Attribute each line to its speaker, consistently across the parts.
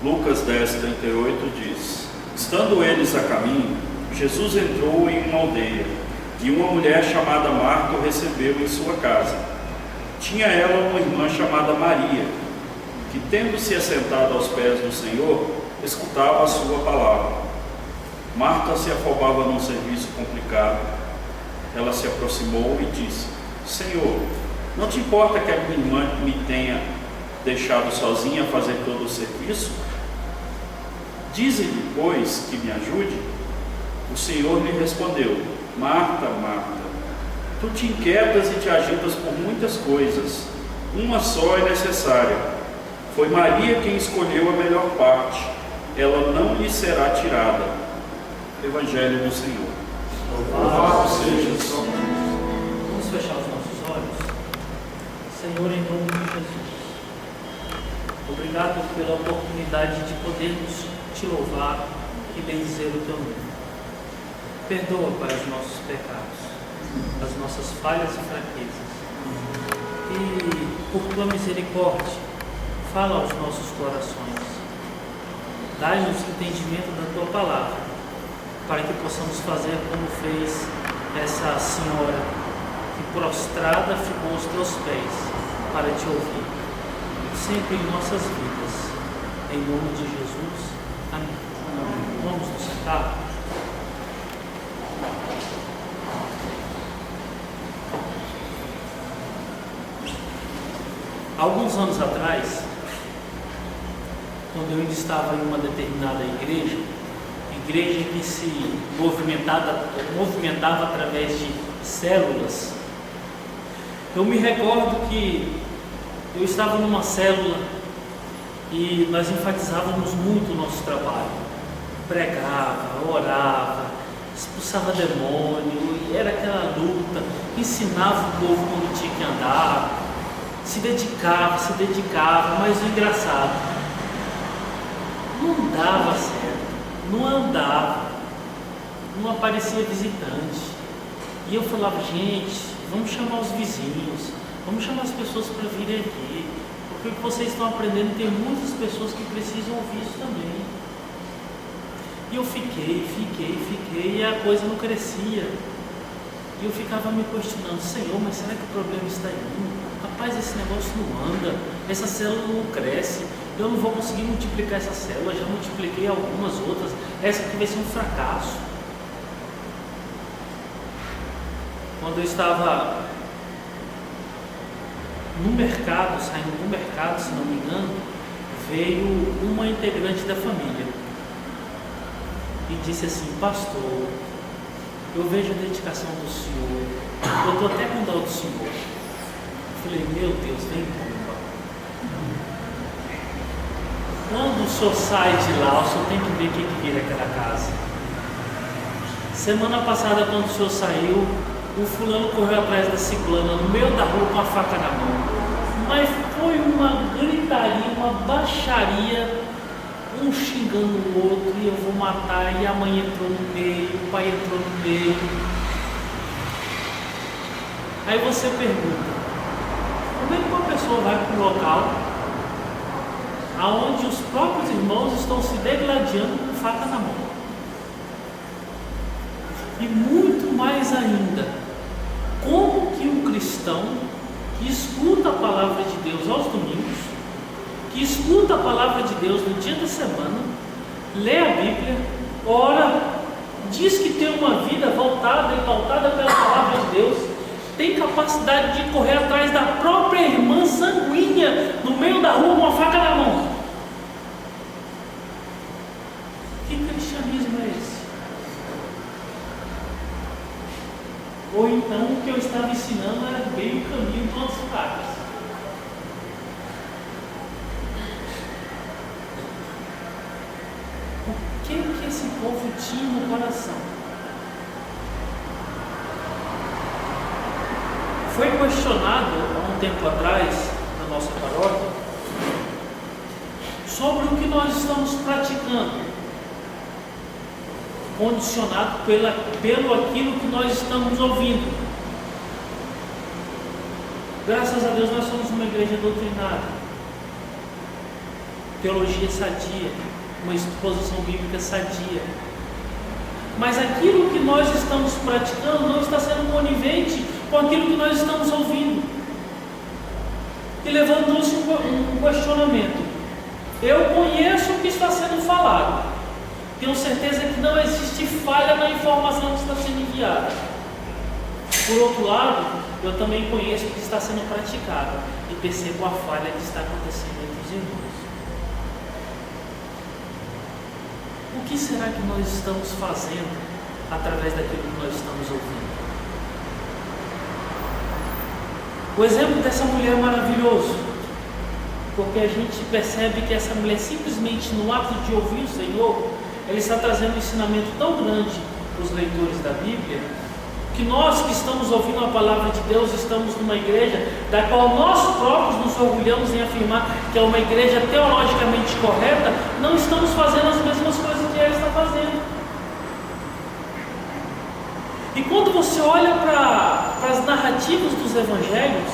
Speaker 1: Lucas 10:38 diz: Estando eles a caminho, Jesus entrou em uma aldeia, e uma mulher chamada Marta o recebeu em sua casa. Tinha ela uma irmã chamada Maria, que, tendo-se assentado aos pés do Senhor, escutava a sua palavra. Marta se afobava num serviço complicado. Ela se aproximou e disse: Senhor, não te importa que a minha irmã me tenha deixado sozinha a fazer todo o serviço? Dize-lhe, pois, que me ajude. O Senhor lhe respondeu: Marta, Marta, tu te inquietas e te agitas por muitas coisas. Uma só é necessária. Foi Maria quem escolheu a melhor parte. Ela não lhe será tirada. Evangelho do Senhor.
Speaker 2: Louvado seja o Senhor. Vamos fechar os nossos olhos. Senhor, em nome de Jesus, obrigado pela oportunidade de podermos te louvar e bendizer o teu nome. Perdoa, Pai, os nossos pecados, as nossas falhas e fraquezas. E, por tua misericórdia, fala aos nossos corações. Dai-nos entendimento da tua palavra, para que possamos fazer como fez essa senhora, que prostrada ficou aos teus pés para te ouvir, sempre em nossas vidas. Em nome de Jesus. Amém. Vamos nos sentar. Alguns anos atrás, quando eu ainda estava em uma determinada igreja que se movimentava através de células, eu me recordo que eu estava numa célula e nós enfatizávamos muito o nosso trabalho. Pregava, orava, expulsava demônio, e era aquela luta, ensinava o povo como tinha que andar, se dedicava, mas o engraçado, não dava certo, não andava, não aparecia visitante. E eu falava: gente, vamos chamar os vizinhos, vamos chamar as pessoas para virem aqui, porque o que vocês estão aprendendo, tem muitas pessoas que precisam ouvir isso também. E eu fiquei, e a coisa não crescia. E eu ficava me questionando: Senhor, mas será que o problema está em mim? Rapaz, esse negócio não anda, essa célula não cresce, eu não vou conseguir multiplicar essa célula, já multipliquei algumas outras, essa aqui vai ser um fracasso. Quando eu estava no mercado, saindo do mercado, se não me engano, veio uma integrante da família e disse assim: pastor, eu vejo a dedicação do senhor, eu estou até com dó do senhor. Eu falei: meu Deus, vem bomba. Quando o senhor sai de lá, o senhor tem que ver o que vira aquela casa. Semana passada, quando o senhor saiu, o fulano correu atrás da ciclana no meio da rua com a faca na mão. Mas foi uma gritaria, uma baixaria, um xingando o outro, e eu vou matar, e a mãe entrou no meio, o pai entrou no meio. Aí você pergunta: como é que uma pessoa vai para um local aonde os próprios irmãos estão se degladiando com faca na mão? E muito mais ainda, como que um cristão que escuta a palavra de Deus aos domingos, que escuta a palavra de Deus no dia da semana, lê a Bíblia, ora, diz que tem uma vida voltada e pautada pela palavra de Deus, tem capacidade de correr atrás da própria irmã sanguínea no meio da rua com uma faca na mão? Que cristianismo é esse? Ou então o que eu estava ensinando era bem o caminho dos outros caras? O que esse povo tinha no coração? Foi questionado há um tempo atrás, na nossa paróquia, sobre o que nós estamos praticando, condicionado pelo aquilo que nós estamos ouvindo. Graças a Deus nós somos uma igreja doutrinada. teologia sadia, uma exposição bíblica sadia. Mas aquilo que nós estamos praticando não está sendo conivente com aquilo que nós estamos ouvindo. E levantou-se um questionamento. Eu conheço o que está sendo falado. Tenho certeza que não existe falha na informação que está sendo enviada. Por outro lado, eu também conheço o que está sendo praticado e percebo a falha que está acontecendo entre os irmãos. O que será que nós estamos fazendo através daquilo que nós estamos ouvindo? O exemplo dessa mulher é maravilhoso, porque a gente percebe que essa mulher, simplesmente no ato de ouvir o Senhor, ela está trazendo um ensinamento tão grande para os leitores da Bíblia, que nós que estamos ouvindo a palavra de Deus, estamos numa igreja da qual nós próprios nos orgulhamos em afirmar que é uma igreja teologicamente correta, não estamos fazendo as mesmas coisas que ela está fazendo. E quando você olha para as narrativas dos evangelhos,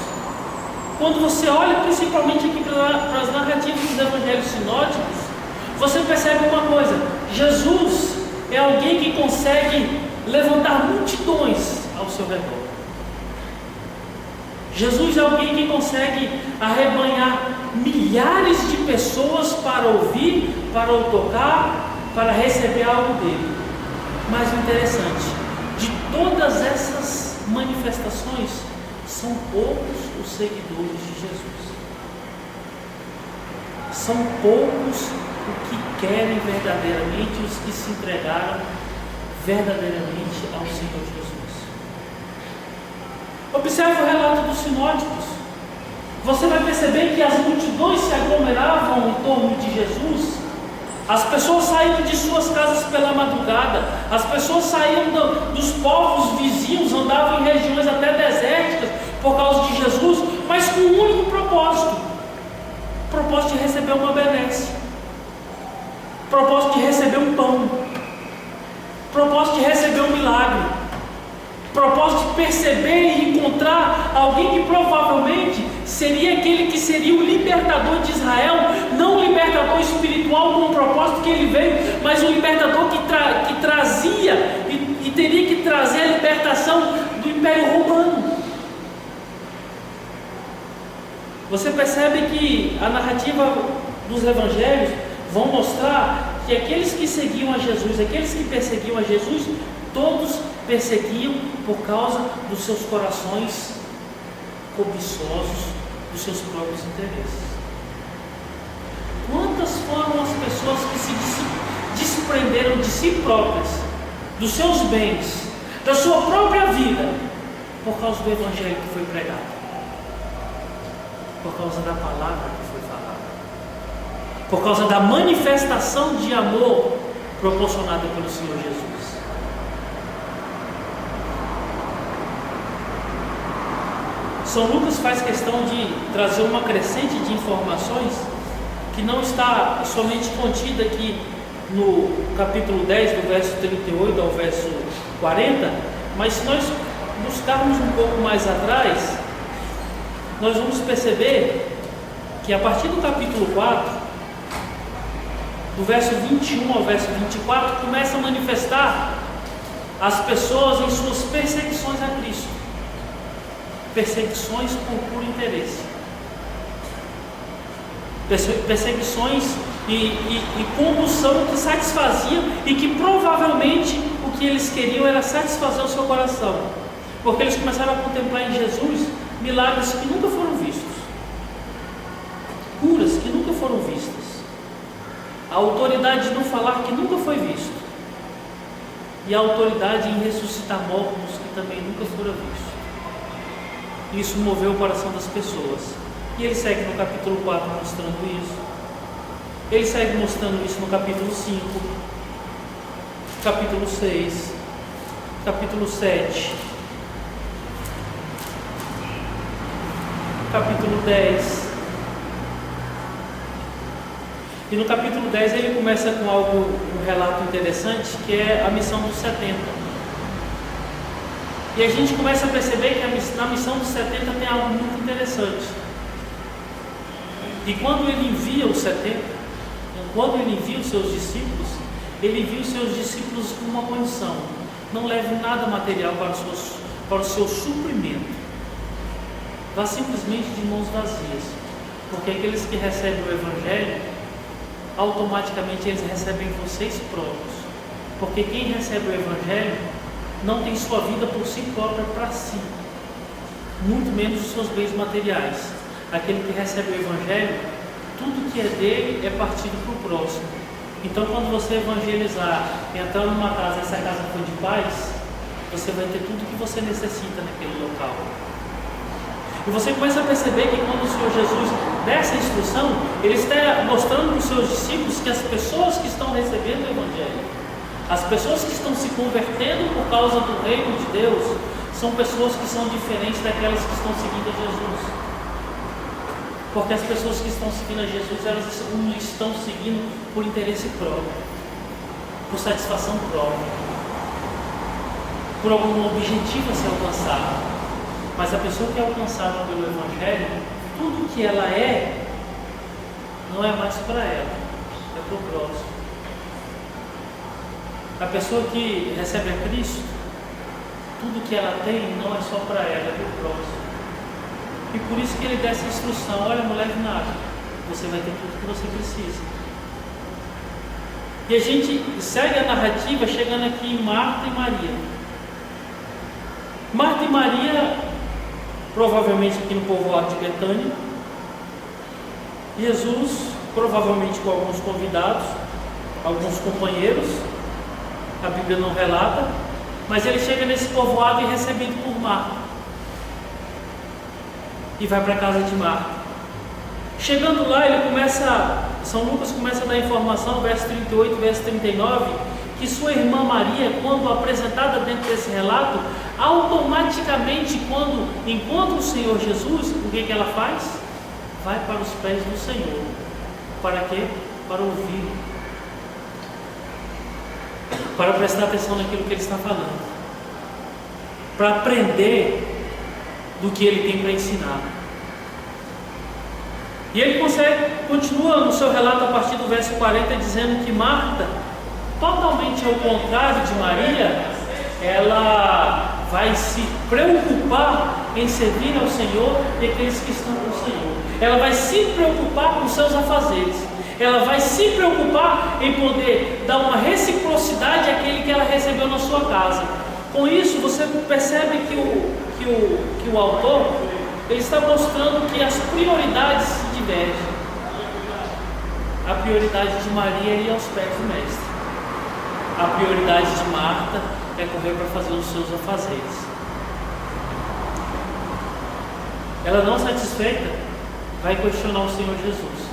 Speaker 2: quando você olha principalmente aqui para as narrativas dos evangelhos sinóticos, você percebe uma coisa: Jesus é alguém que consegue levantar multidões ao seu redor. Jesus é alguém que consegue arrebanhar milhares de pessoas para ouvir, para o tocar, para receber algo dele. Mas o interessante, de todas essas manifestações, são poucos os seguidores de Jesus. São poucos os que querem verdadeiramente, os que se entregaram verdadeiramente ao Senhor Jesus. Observe o relato dos sinóticos. Você vai perceber que as multidões se aglomeravam em torno de Jesus. As pessoas saíam de suas casas pela madrugada, as pessoas saíam dos povos vizinhos, andavam em regiões até desérticas por causa de Jesus, mas com um único propósito: o propósito de receber uma benesse, o propósito de receber um pão, o propósito de receber um milagre, o propósito de perceber e encontrar alguém que provavelmente seria aquele que seria o libertador de Israel, não o libertador espiritual com o propósito que ele veio, mas o libertador que trazia e teria que trazer a libertação do Império Romano. Você percebe que a narrativa dos evangelhos vão mostrar que aqueles que seguiam a Jesus, aqueles que perseguiam a Jesus, todos perseguiam por causa dos seus corações cobiçosos, dos seus próprios interesses. Quantas foram as pessoas que se desprenderam de si próprias, dos seus bens, da sua própria vida, por causa do evangelho que foi pregado, por causa da palavra que foi falada, por causa da manifestação de amor proporcionada pelo Senhor Jesus? São Lucas faz questão de trazer uma crescente de informações que não está somente contida aqui no capítulo 10, do verso 38 ao verso 40, mas se nós buscarmos um pouco mais atrás, nós vamos perceber que a partir do capítulo 4, do verso 21 ao verso 24, começa a manifestar as pessoas em suas perseguições a Cristo. Perseguições por puro interesse, perseguições e compulsão que satisfaziam e que provavelmente o que eles queriam era satisfazer o seu coração, porque eles começaram a contemplar em Jesus milagres que nunca foram vistos, curas que nunca foram vistas, a autoridade de não falar que nunca foi visto, e a autoridade em ressuscitar mortos que também nunca foram vistos. Isso moveu o coração das pessoas. E ele segue no capítulo 4 mostrando isso. Ele segue mostrando isso no capítulo 5, capítulo 6, capítulo 7, capítulo 10. E no capítulo 10 ele começa com um relato interessante, que é a missão dos 70. E a gente começa a perceber que na missão dos 70 tem algo muito interessante. E quando ele envia os 70, quando ele envia os seus discípulos, ele envia os seus discípulos com uma condição: não leve nada material para o seu suprimento. Vá simplesmente de mãos vazias, porque aqueles que recebem o Evangelho, automaticamente eles recebem vocês próprios, porque quem recebe o Evangelho não tem sua vida por si própria para si, muito menos os seus bens materiais. Aquele que recebe o Evangelho, tudo que é dele é partido para o próximo. Então, quando você evangelizar, entrar numa casa, essa casa for de paz, você vai ter tudo que você necessita naquele local. E você começa a perceber que quando o Senhor Jesus dá essa instrução, Ele está mostrando para os seus discípulos que as pessoas que estão recebendo o Evangelho, as pessoas que estão se convertendo por causa do reino de Deus, são pessoas que são diferentes daquelas que estão seguindo a Jesus. Porque as pessoas que estão seguindo a Jesus, elas não estão seguindo por interesse próprio, por satisfação própria, por algum objetivo a ser alcançado. Mas a pessoa que é alcançada pelo Evangelho, tudo que ela é, não é mais para ela, é para o próximo. A pessoa que recebe a Cristo, tudo que ela tem não é só para ela, é para o próximo. E por isso que ele dá essa instrução: olha, não leve nada, você vai ter tudo que você precisa. E a gente segue a narrativa chegando aqui em Marta e Maria. Marta e Maria, provavelmente aqui no povoado de Betânia. Jesus, provavelmente com alguns convidados, alguns companheiros, a Bíblia não relata, mas ele chega nesse povoado e é recebido por Marta. E vai para a casa de Marta. Chegando lá, ele São Lucas começa a dar informação, verso 38, verso 39, que sua irmã Maria, quando apresentada dentro desse relato, automaticamente, quando encontra o Senhor Jesus, o que ela faz? Vai para os pés do Senhor. Para quê? Para ouvir, para prestar atenção naquilo que ele está falando, para aprender do que ele tem para ensinar. E ele continua no seu relato a partir do verso 40, dizendo que Marta, totalmente ao contrário de Maria, ela vai se preocupar em servir ao Senhor e aqueles que estão com o Senhor. Ela vai se preocupar com seus afazeres. Ela vai se preocupar em poder dar uma reciprocidade àquele que ela recebeu na sua casa. Com isso, você percebe que o autor ele está mostrando que as prioridades se divergem. A prioridade de Maria é ir aos pés do Mestre. A prioridade de Marta é correr para fazer os seus afazeres. Ela, não satisfeita, vai questionar o Senhor Jesus.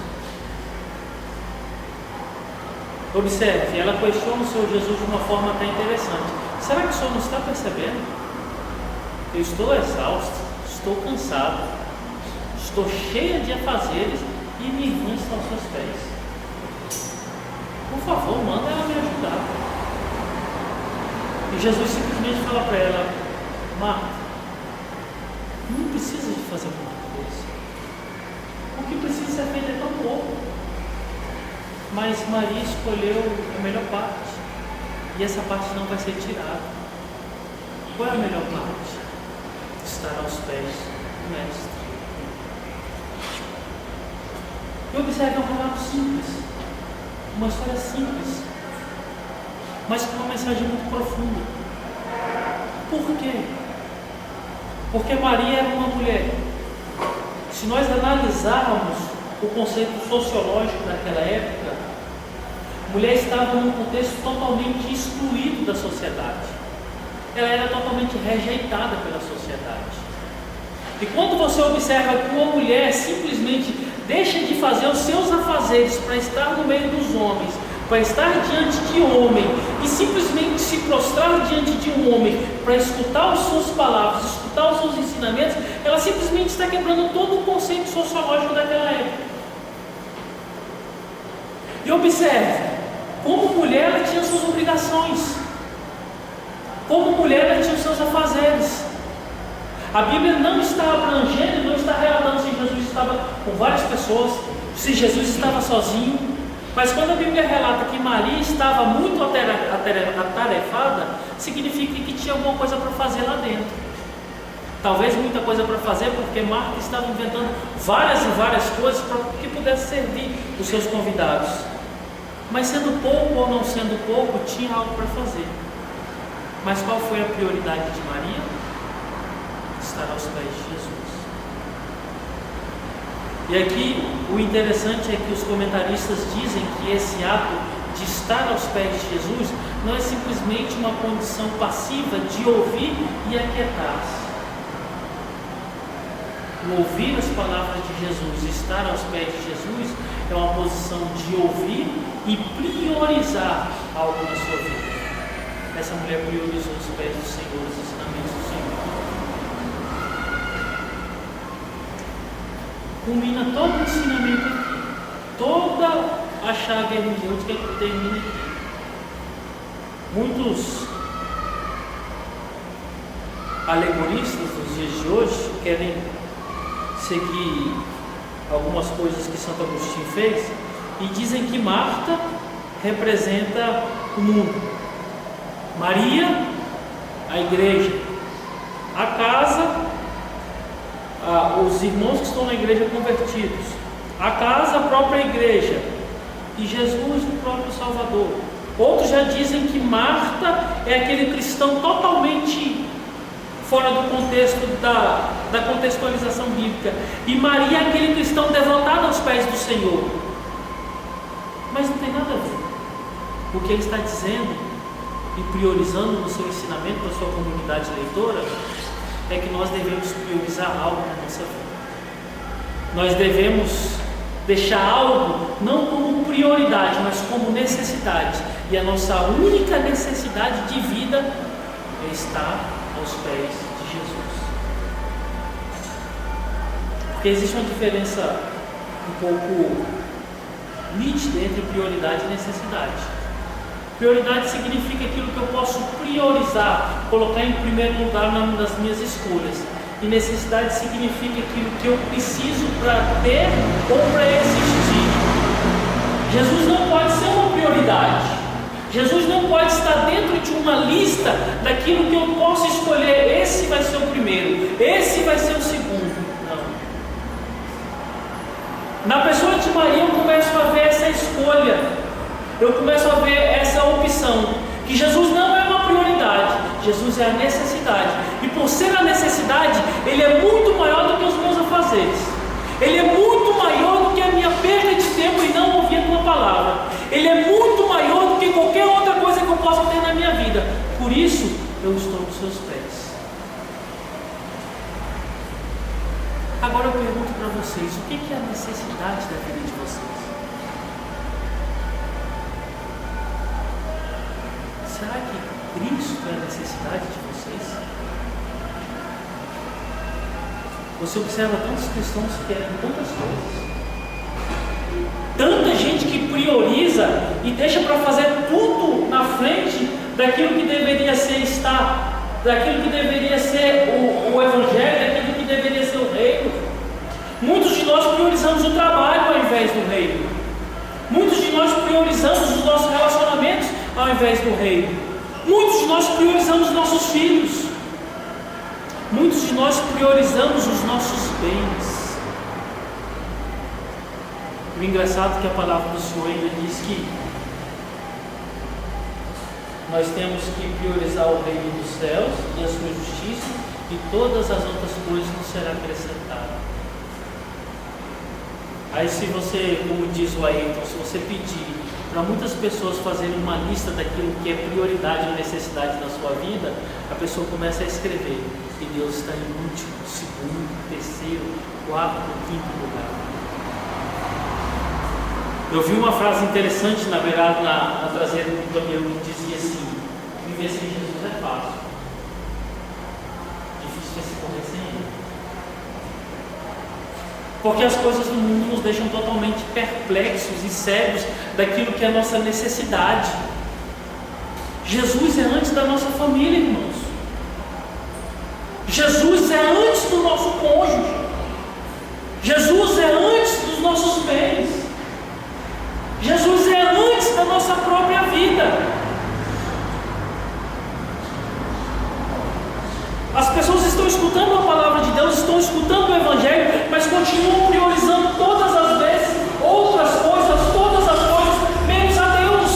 Speaker 2: Observe, ela questiona o Senhor Jesus de uma forma até interessante. Será que o Senhor não está percebendo? Eu estou exausto, estou cansado, estou cheia de afazeres e minha irmã está aos seus pés. Por favor, manda ela me ajudar. E Jesus simplesmente fala para ela: Marta, não precisa de fazer muita coisa. O que precisa ser feito é tão pouco. Mas Maria escolheu a melhor parte, e essa parte não vai ser tirada. Qual é a melhor parte? Estar aos pés do Mestre. E observe, é um relato simples, uma história simples, mas com uma mensagem muito profunda. Por quê? Porque Maria era uma mulher. Se nós analisarmos o conceito sociológico daquela época, a mulher estava num contexto totalmente excluído da sociedade. Ela era totalmente rejeitada pela sociedade. E quando você observa que uma mulher simplesmente deixa de fazer os seus afazeres para estar no meio dos homens, para estar diante de homem e simplesmente se prostrar diante de um homem para escutar as suas palavras, escutar os seus ensinamentos, ela simplesmente está quebrando todo o conceito sociológico daquela época. E observe, como mulher ela tinha suas obrigações, como mulher ela tinha os seus afazeres. A Bíblia não está abrangendo, não está relatando se Jesus estava com várias pessoas, se Jesus estava sozinho, Mas quando a Bíblia relata que Maria estava muito atarefada, significa que tinha alguma coisa para fazer lá dentro. Talvez muita coisa para fazer, porque Marta estava inventando várias e várias coisas para que pudesse servir os seus convidados. Mas sendo pouco ou não sendo pouco, tinha algo para fazer. Mas qual foi a prioridade de Maria? Estar aos pés de Jesus. E aqui o interessante é que os comentaristas dizem que esse ato de estar aos pés de Jesus não é simplesmente uma condição passiva de ouvir e aquietar-se. O ouvir as palavras de Jesus, estar aos pés de Jesus, é uma posição de ouvir e priorizar algo na sua vida. Essa mulher priorizou os pés do Senhor, os ensinamentos do Senhor. Culmina todo o ensinamento aqui. Toda a chave hermenêutica que termina aqui. Muitos alegoristas dos dias de hoje querem seguir algumas coisas que Santo Agostinho fez e dizem que Marta representa o mundo, Maria, a igreja, a casa, os irmãos que estão na igreja convertidos, a casa, a própria igreja, e Jesus, o próprio Salvador. Outros já dizem que Marta é aquele cristão totalmente fora do contexto da contextualização bíblica, e Maria é aquele cristão devotado aos pés do Senhor. Mas não tem nada a ver. O que ele está dizendo e priorizando no seu ensinamento para a sua comunidade leitora é que nós devemos priorizar algo na nossa vida. Nós devemos deixar algo não como prioridade, mas como necessidade. E a nossa única necessidade de vida é estar aos pés de Jesus. Porque existe uma diferença um pouco nítida entre prioridade e necessidade. Prioridade significa aquilo que eu posso priorizar, colocar em primeiro lugar nas minhas escolhas. E necessidade significa aquilo que eu preciso para ter ou para existir. Jesus não pode ser uma prioridade. Jesus não pode estar dentro de uma lista daquilo que eu posso escolher. Esse vai ser o primeiro, esse vai ser o segundo. Não. Na pessoa de Maria eu começo a ver essa escolha. Eu começo a ver essa opção. Que Jesus não é uma prioridade. Jesus é a necessidade. E por ser a necessidade, Ele é muito maior do que os meus afazeres. Ele é muito maior do que a minha perda de tempo em não ouvir a tua palavra. Ele é muito maior do que qualquer outra coisa que eu possa ter na minha vida. Por isso, eu estou nos seus pés. Agora eu pergunto para vocês, o que é a necessidade da vida de vocês? Será que Cristo é a necessidade de vocês? Você observa tantos cristãos que querem tantas coisas, tanta gente que prioriza e deixa para fazer tudo na frente daquilo que deveria ser daquilo que deveria ser o Evangelho, daquilo que deveria ser o reino. Muitos de nós priorizamos o trabalho ao invés do reino. Muitos de nós priorizamos os nossos relacionamentos ao invés do reino. Muitos de nós priorizamos nossos filhos. Muitos de nós priorizamos os nossos bens. O engraçado é que a palavra do Senhor ainda diz que nós temos que priorizar o reino dos céus e a sua justiça, e todas as outras coisas nos serão acrescentadas. Aí se você, como diz o Ayrton, se você pedir para muitas pessoas fazerem uma lista daquilo que é prioridade ou necessidade na sua vida, a pessoa começa a escrever, e Deus está em último, segundo, terceiro, quarto, quinto lugar. Eu vi uma frase interessante na beirada, na traseira do caminhão, que dizia assim: viver sem Jesus é fácil, difícil é se correr sem Ele. Porque as coisas do mundo nos deixam totalmente perplexos e cegos daquilo que é a nossa necessidade. Jesus é antes da nossa família, irmãos. Jesus é antes do nosso cônjuge. Jesus é antes dos nossos bens. Jesus é As pessoas estão escutando a palavra de Deus, estão escutando o Evangelho, mas continuam priorizando todas as vezes outras coisas, todas as coisas, menos a Deus.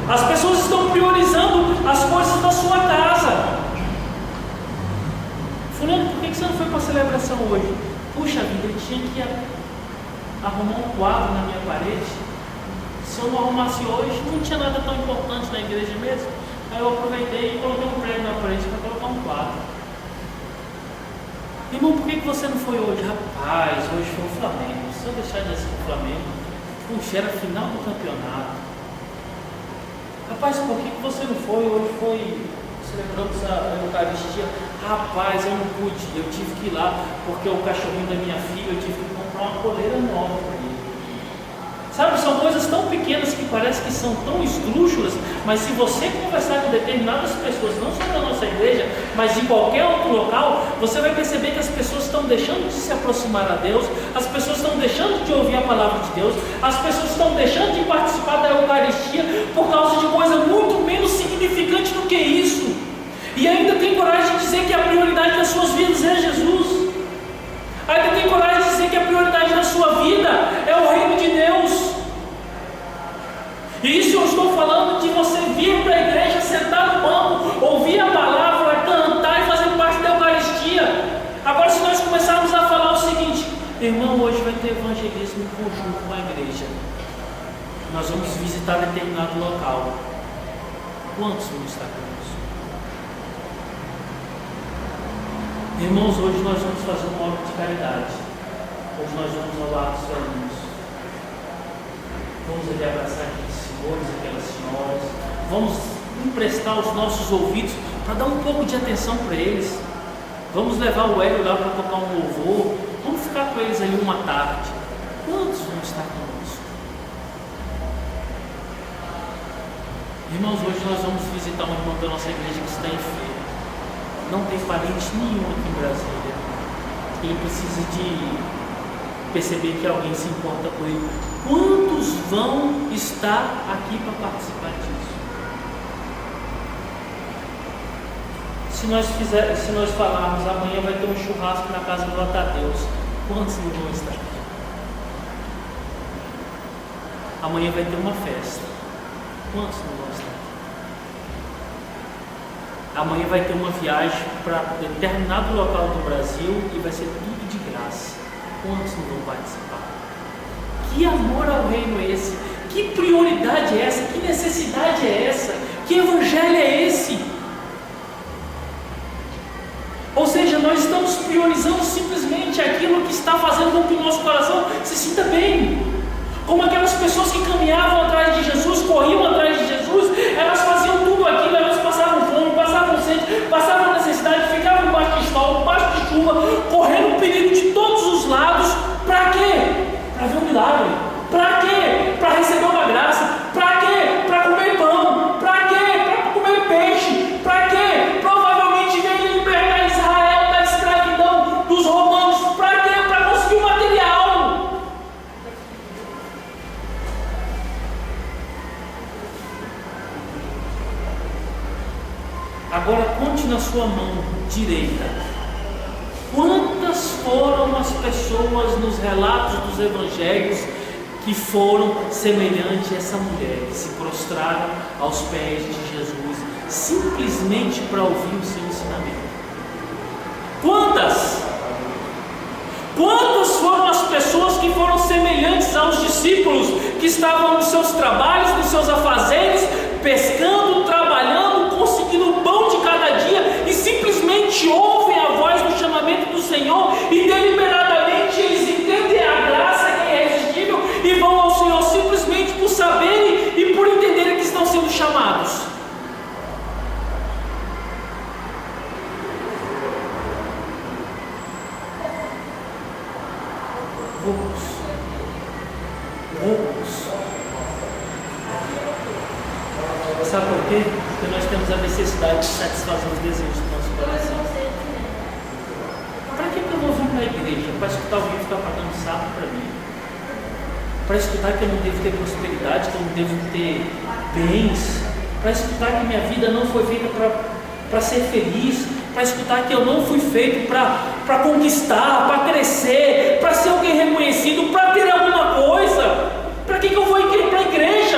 Speaker 2: As pessoas estão priorizando as coisas da sua casa. Fulano, por que você não foi para a celebração hoje? Puxa vida, eu tinha que arrumar um quadro na minha parede. Se eu não arrumasse hoje, não tinha nada tão importante na igreja mesmo. Aí eu aproveitei e coloquei um prego na parede para colocar um quadro. Irmão, por que você não foi hoje? Rapaz, hoje foi o Flamengo. Se eu deixar de assistir o Flamengo, puxa, era final do campeonato. Rapaz, por que você não foi? Hoje celebramos a Eucaristia. Rapaz, eu não pude, eu tive que ir lá, porque o cachorrinho da minha filha, eu tive que comprar uma coleira nova para ele. Sabe, são coisas tão pequenas que parece que são tão esdrúxulas, mas se você conversar com determinadas pessoas, não só da nossa igreja, mas em qualquer outro local, você vai perceber que as pessoas estão deixando de se aproximar a Deus, as pessoas estão deixando de ouvir a palavra de Deus, as pessoas estão deixando de participar da Eucaristia por causa de coisa muito menos significante do que isso. E ainda tem coragem de dizer que a prioridade das suas vidas é Jesus. Ainda tem coragem de dizer que a prioridade da sua vida é o reino de Deus. E isso eu estou falando de você vir para a igreja, sentar no banco, ouvir a palavra, cantar e fazer parte da Eucaristia. Agora, se nós começarmos a falar o seguinte: irmão, hoje vai ter evangelismo em conjunto com a igreja, nós vamos visitar determinado local, quantos vão estar conosco? Irmãos, hoje nós vamos fazer uma obra de caridade. Hoje nós vamos ao lar dos velhinhos. Vamos ali abraçar aqueles senhores, aquelas senhoras. Vamos emprestar os nossos ouvidos para dar um pouco de atenção para eles. Vamos levar o Hélio lá para tocar um louvor. Vamos ficar com eles ali uma tarde. Quantos vão estar conosco? Irmãos, hoje nós vamos visitar um irmão da nossa igreja que está enfermo. Não tem parente nenhum aqui em Brasília. Ele precisa de perceber que alguém se importa com ele. Quantos vão estar aqui para participar disso? Se nós falarmos amanhã vai ter um churrasco na casa do Atadeus, quantos não vão estar aqui? Amanhã vai ter uma festa, quantos não vão estar aqui? Amanhã vai ter uma viagem para determinado local do Brasil e vai ser tudo de graça. Quantos não vão participar? Que amor ao reino é esse? Que prioridade é essa? Que necessidade é essa? Que evangelho é esse? Ou seja, nós estamos priorizando simplesmente aquilo que está fazendo com que o nosso coração se sinta bem. Como aquelas pessoas que caminhavam atrás de Jesus, corriam atrás de Jesus, elas faziam tudo aquilo, elas passavam fome, passavam sede, passavam necessidade, ficavam embaixo de sol, embaixo de chuva, correndo perigo de todos os lados. Para quê? Para ver um milagre. Para quê? Para receber uma graça. Para quê? Para comer pão. Para quê? Para comer peixe. Para quê? Provavelmente veio libertar Israel da escravidão dos romanos. Para quê? Para conseguir o material. Agora conte na sua mão direita. Quantas foram as pessoas nos relatos dos evangelhos que foram semelhantes a essa mulher, que se prostraram aos pés de Jesus, simplesmente para ouvir o seu ensinamento? Quantas? Quantas foram as pessoas que foram semelhantes aos discípulos, que estavam nos seus trabalhos, nos seus afazeres, pescando, trabalhando, conseguindo o pão de cada dia, e simplesmente ouvem a voz do chamamento do Senhor, e deliberadamente eles entendem a graça que é irresistível, e vão ao Senhor simplesmente por saberem e por entenderem que estão sendo chamados? Poucos. Sabe por quê? Porque nós temos a necessidade de satisfazer os desejos do nosso coração. Para que eu vou vir para a igreja? Para escutar alguém ficar pagando sapo para mim? Para escutar que eu não devo ter prosperidade, que eu não devo ter bens, para escutar que minha vida não foi feita para ser feliz, para escutar que eu não fui feito para conquistar, para crescer, para ser alguém reconhecido, para ter alguma coisa. Para que eu vou para a igreja?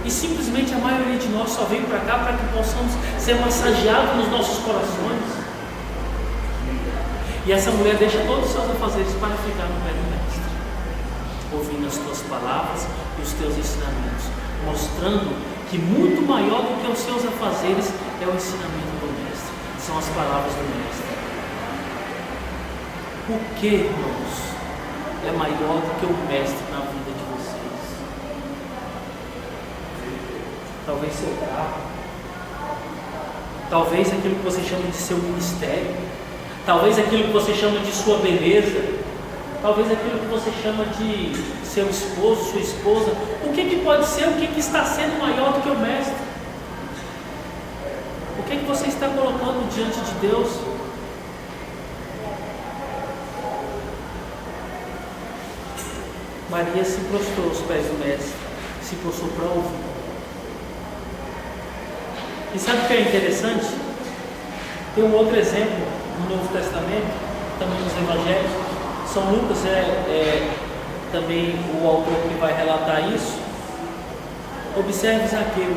Speaker 2: E simplesmente a maioria de nós só veio para cá para que possamos ser massageados nos nossos corações. E essa mulher deixa todos os seus afazeres para ficar no pé do Mestre, ouvindo as tuas palavras e os teus ensinamentos, mostrando que muito maior do que os seus afazeres é o ensinamento do Mestre, são as palavras do Mestre. O que, irmãos, é maior do que o Mestre na vida de vocês? Talvez seu carro, talvez aquilo que você chama de seu ministério, talvez aquilo que você chama de sua beleza, talvez aquilo que você chama de seu esposo, sua esposa. O que pode ser, o que está sendo maior do que o Mestre? O que você está colocando diante de Deus? Maria se prostrou aos pés do Mestre, se prostrou para ouvir. E sabe o que é interessante? Tem um outro exemplo no Novo Testamento, também nos Evangelhos. São Lucas é também o autor que vai relatar isso. Observe Zaqueu.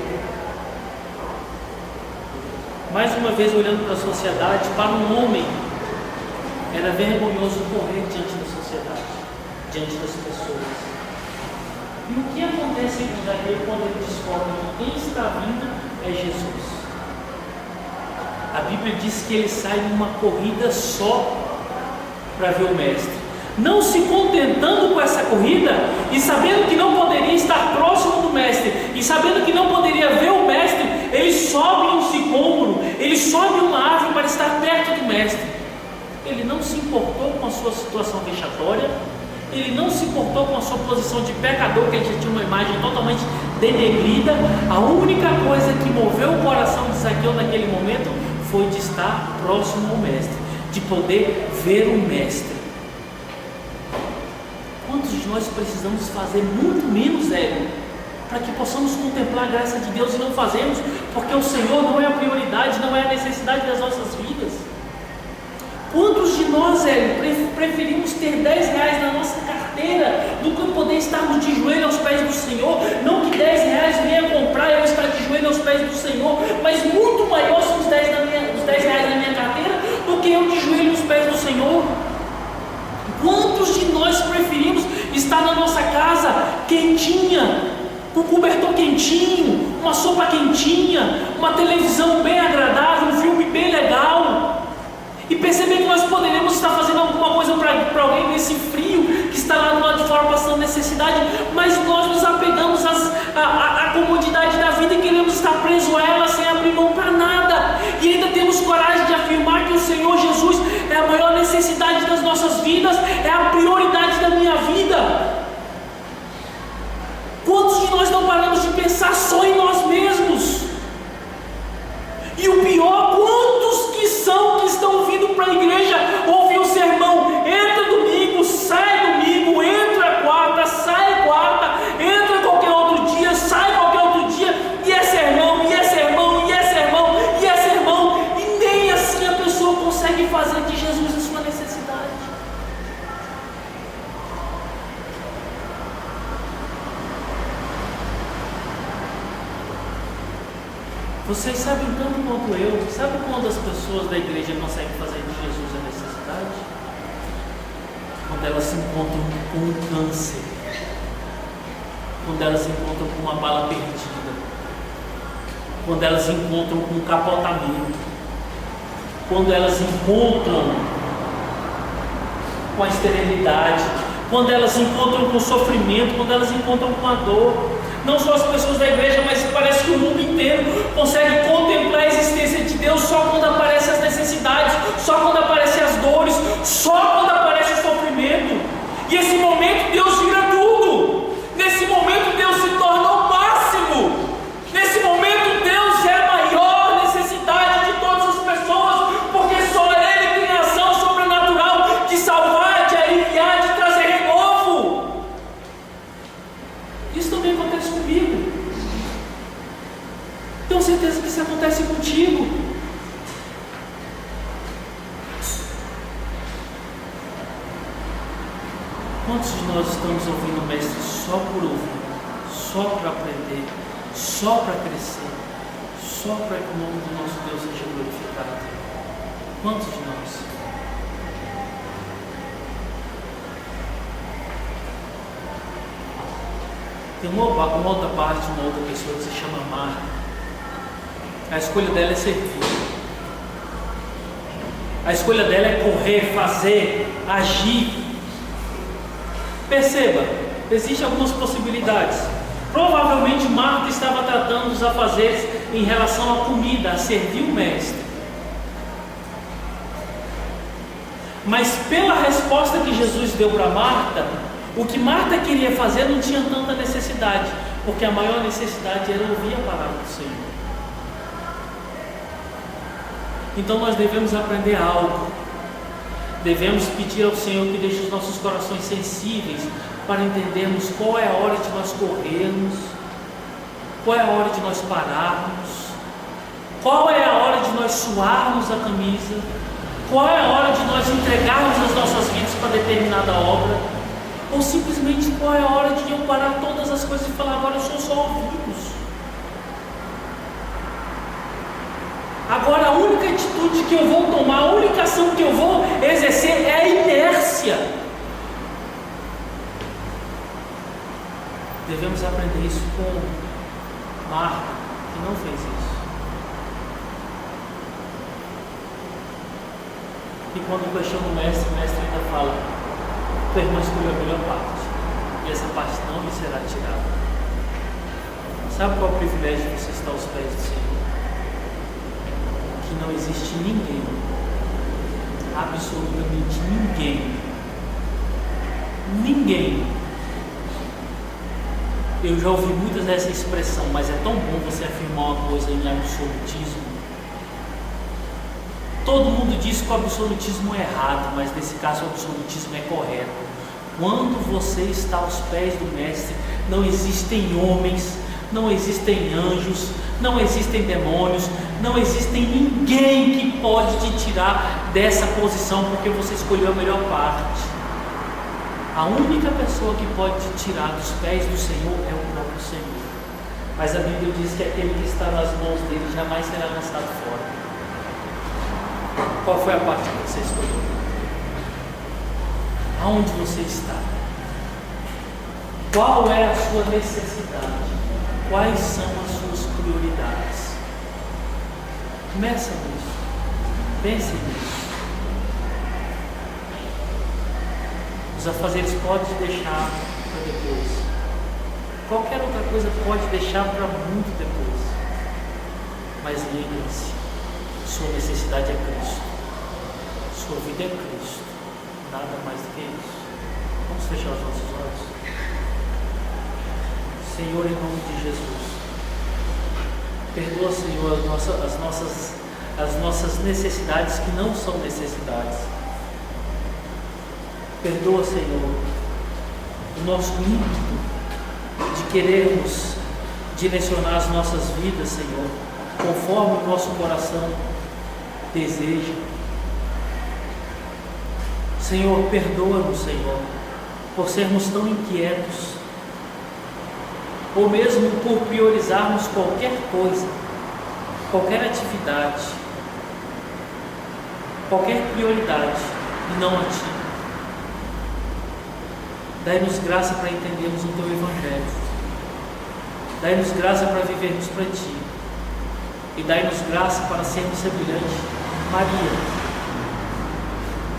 Speaker 2: Mais uma vez, olhando para a sociedade, para um homem era vergonhoso correr diante da sociedade, diante das pessoas. E o que acontece com Zaqueu quando ele descobre que quem está vindo é Jesus? A Bíblia diz que ele sai numa corrida só para ver o Mestre, não se contentando com essa corrida e sabendo que não poderia estar próximo do Mestre e sabendo que não poderia ver o Mestre, ele sobe em um sicômoro, ele sobe uma árvore para estar perto do Mestre. Ele não se importou com a sua situação vexatória, ele não se importou com a sua posição de pecador, que ele já tinha uma imagem totalmente denegrida. A única coisa que moveu o coração de Zaqueu naquele momento foi de estar próximo ao Mestre, de poder ver o Mestre. Quantos de nós precisamos fazer muito menos, para que possamos contemplar a graça de Deus e não fazemos, porque o Senhor não é a prioridade, não é a necessidade das nossas vidas? Quantos de nós, preferimos ter 10 reais na nossa carteira do que poder estarmos de joelho aos pés do Senhor? Não que 10 reais venha comprar eu estar de joelho aos pés do Senhor, mas muito maior são os 10 reais na minha carteira do que eu de joelho aos pés do Senhor. Quantos de nós preferimos estar na nossa casa quentinha, com cobertor quentinho, uma sopa quentinha, uma televisão bem agradável, um filme bem legal, e perceber que nós poderíamos estar fazendo alguma coisa para alguém nesse frio, que está lá do lado de fora passando necessidade, mas nós nos apegamos à comodidade da vida e queremos estar preso a ela sem abrir mão para nada, e ainda temos coragem de afirmar que o Senhor Jesus é a maior necessidade das nossas vidas, é a prioridade da minha vida. Quantos de nós não paramos de pensar só em nós mesmos? E o pior, quantos que estão vindo para a igreja ouvir o sermão, entra domingo, sai domingo, entra quarta, sai quarta, entra qualquer outro dia, sai qualquer outro dia, e é sermão, e é sermão, e é sermão, e é sermão, e nem assim a pessoa consegue fazer de Jesus a sua necessidade. Vocês sabem tanto quanto eu, sabe quando as pessoas da igreja conseguem fazer de Jesus a necessidade? Quando elas se encontram com um câncer, quando elas se encontram com uma bala perdida, quando elas se encontram com um capotamento, quando elas se encontram com a esterilidade, quando elas se encontram com o sofrimento, quando elas se encontram com a dor. Não só as pessoas da igreja, mas parece que o mundo inteiro consegue contemplar a existência de Deus só quando aparecem as necessidades, só quando aparecem as dores, só quando aparece o sofrimento. E esse momento Deus vira tudo. Nesse momento Deus se torna o máximo. Nesse momento Deus é a maior necessidade de todas as pessoas, porque só Ele tem ação sobrenatural de salvar, de aliviar, de trazer renovo. Isso também acontece comigo. Tenho certeza que isso acontece contigo. Quantos de nós estamos ouvindo o Mestre só por ouvir, só para aprender, só para crescer, só para que o nome do nosso Deus seja glorificado? Quantos de nós? Tem uma outra parte, uma outra pessoa que se chama Marta. A escolha dela é servir. A escolha dela é correr, fazer, agir. Perceba, existem algumas possibilidades. Provavelmente Marta estava tratando os afazeres em relação à comida, a servir o mestre. Mas pela resposta que Jesus deu para Marta, o que Marta queria fazer não tinha tanta necessidade, porque a maior necessidade era ouvir a palavra do Senhor. Então nós devemos aprender algo. Devemos pedir ao Senhor que deixe os nossos corações sensíveis para entendermos qual é a hora de nós corrermos, qual é a hora de nós pararmos, qual é a hora de nós suarmos a camisa, qual é a hora de nós entregarmos as nossas vidas para determinada obra, ou simplesmente qual é a hora de eu parar todas as coisas e falar: agora eu sou só ouvidos. Agora a única atitude que eu vou tomar, a única ação que eu vou exercer é a inércia. Devemos aprender isso com Marta, que não fez isso. E quando questiona o mestre ainda fala: tua irmã escolheu a melhor parte, e essa parte não lhe será tirada. Sabe qual é o privilégio de você estar aos pés do Senhor? Que não existe ninguém, absolutamente ninguém. Eu já ouvi muitas dessa expressão, mas é tão bom você afirmar uma coisa em absolutismo. Todo mundo diz que o absolutismo é errado, mas nesse caso o absolutismo é correto. Quando você está aos pés do Mestre, não existem homens, não existem anjos, não existem demônios, não existem ninguém que pode te tirar dessa posição, porque você escolheu a melhor parte. A única pessoa que pode te tirar dos pés do Senhor é o próprio Senhor. Mas a Bíblia diz que aquele que está nas mãos dele jamais será lançado fora. Qual foi a parte que você escolheu? Aonde você está? Qual é a sua necessidade? Quais são as suas prioridades? Comece nisso. Pense nisso. Os afazeres pode deixar para depois. Qualquer outra coisa pode deixar para muito depois. Mas lembre-se, sua necessidade é Cristo. Sua vida é Cristo. Nada mais do que isso. Vamos fechar os nossos olhos. Senhor, em nome de Jesus, perdoa, Senhor, as nossas necessidades que não são necessidades. Perdoa, Senhor, o nosso ímpeto de querermos direcionar as nossas vidas, Senhor, conforme o nosso coração deseja. Senhor, perdoa-nos, Senhor, por sermos tão inquietos, ou mesmo por priorizarmos qualquer coisa, qualquer atividade, qualquer prioridade, e não a Ti. Dai-nos graça para entendermos o Teu Evangelho. Dai-nos graça para vivermos para Ti. E dai-nos graça para sermos semelhante Maria,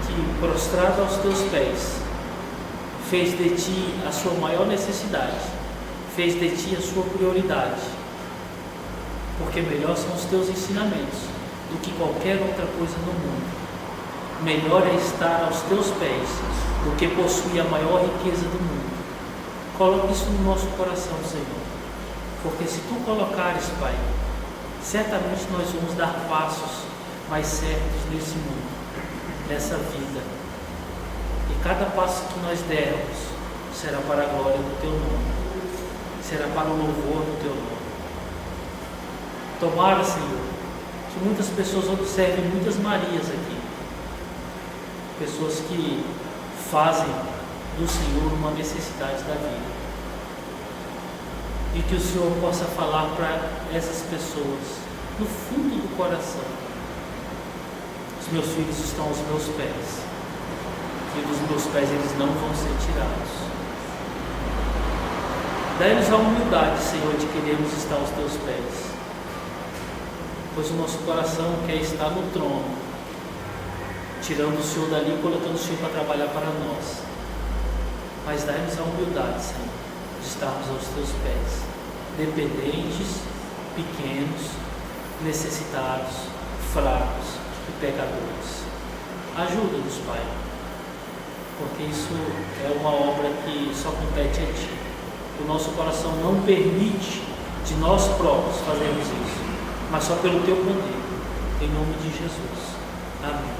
Speaker 2: que, prostrada aos Teus pés, fez de Ti a sua maior necessidade, fez de Ti a sua prioridade, porque melhor são os Teus ensinamentos do que qualquer outra coisa no mundo. Melhor é estar aos Teus pés do que possuir a maior riqueza do mundo. Coloque isso no nosso coração, Senhor, porque se Tu colocares, Pai, certamente nós vamos dar passos mais certos nesse mundo, nessa vida, e cada passo que nós dermos será para a glória do Teu nome, será para o louvor do Teu nome. Tomara, Senhor, que muitas pessoas observem muitas Marias aqui. Pessoas que fazem do Senhor uma necessidade da vida. E que o Senhor possa falar para essas pessoas, no fundo do coração: os meus filhos estão aos meus pés, e dos meus pés eles não vão ser tirados. Dá-nos a humildade, Senhor, de querermos estar aos teus pés, pois o nosso coração quer estar no trono, tirando o Senhor dali e colocando o Senhor para trabalhar para nós. Mas dá-nos a humildade, Senhor, de estarmos aos teus pés, dependentes, pequenos, necessitados, fracos e pecadores. Ajuda-nos, Pai, porque isso é uma obra que só compete a Ti. O nosso coração não permite de nós próprios fazermos isso, mas só pelo Teu poder, em nome de Jesus. Amém.